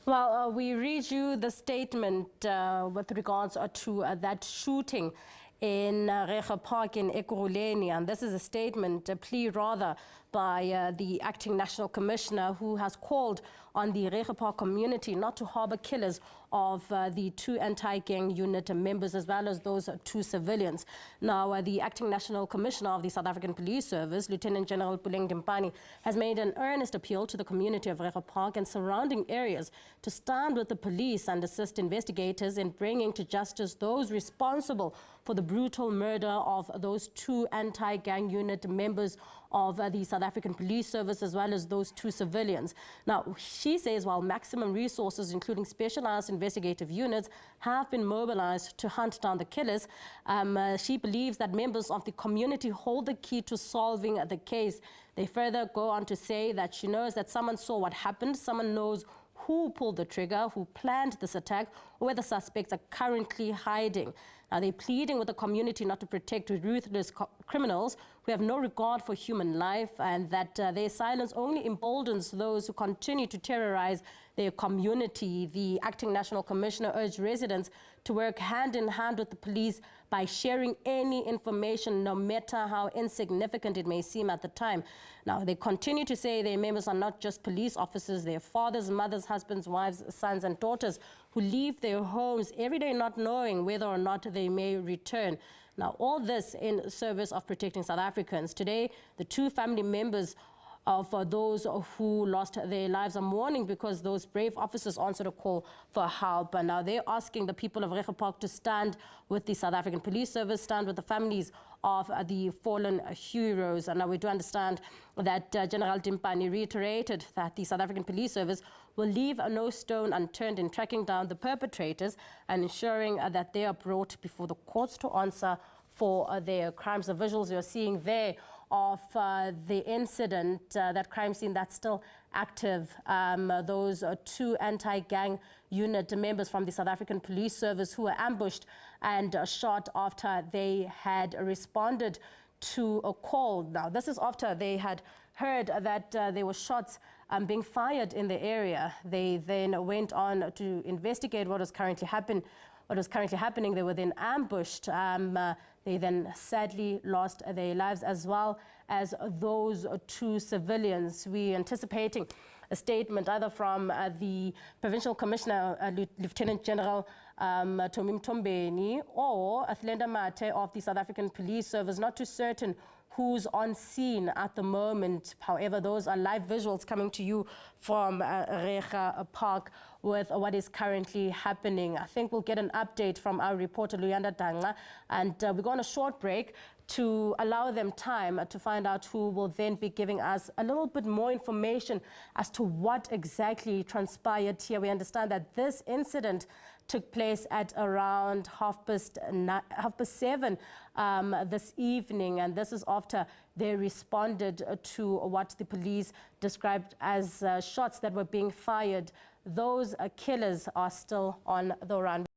Well, we read you the statement with regards to that shooting in Reiger Park in Ekurhuleni, and this is a statement, a plea rather, by the acting national commissioner, who has called on the Reiger Park community not to harbor killers of the two anti-gang unit members as well as those two civilians. Now, the acting national commissioner of the South African Police Service, Lieutenant General Brenda Muridili, has made an earnest appeal to the community of Reiger Park and surrounding areas to stand with the police and assist investigators in bringing to justice those responsible for the brutal murder of those two anti-gang unit members of the South African Police Service as well as those two civilians. Now, she says while maximum resources, including specialized investigative units, have been mobilized to hunt down the killers, she believes that members of the community hold the key to solving the case. They further go on to say that she knows that someone saw what happened, someone knows who pulled the trigger, who planned this attack, or where the suspects are currently hiding. Now, they're pleading with the community not to protect ruthless criminals who have no regard for human life, and that their silence only emboldens those who continue to terrorize their community. The acting national commissioner urged residents to work hand in hand with the police by sharing any information, no matter how insignificant it may seem at the time. Now, they continue to say their members are not just police officers, they're fathers, mothers, husbands, wives, sons and daughters who leave their homes every day not knowing whether or not they may return. Now, all this in service of protecting South Africans. Today, the two family members of those who lost their lives are mourning because those brave officers answered a call for help. And now they're asking the people of Reiger Park to stand with the South African Police Service, stand with the families of the fallen heroes. And now we do understand that General Timpani reiterated that the South African Police Service will leave no stone unturned in tracking down the perpetrators and ensuring that they are brought before the courts to answer for their crimes. The visuals you're seeing there of the incident, that crime scene that's still active. Those two anti-gang unit members from the South African Police Service who were ambushed and shot after they had responded to a call. Now, this is after they had heard that there were shots being fired in the area. They then went on to investigate what was currently happening. They were then ambushed. They then sadly lost their lives, as well as those two civilians. We're anticipating a statement either from the Provincial Commissioner, Lieutenant General Mthombeni, or Athlenda Mathe of the South African Police Service. Not too certain who's on scene at the moment. However, those are live visuals coming to you from Reiger Park with what is currently happening. I think we'll get an update from our reporter, Luyanda Danga, and we go on a short break to allow them time to find out who will then be giving us a little bit more information as to what exactly transpired here. We understand that this incident took place at around 7:30 this evening, and this is after they responded to what the police described as shots that were being fired. Those killers are still on the run.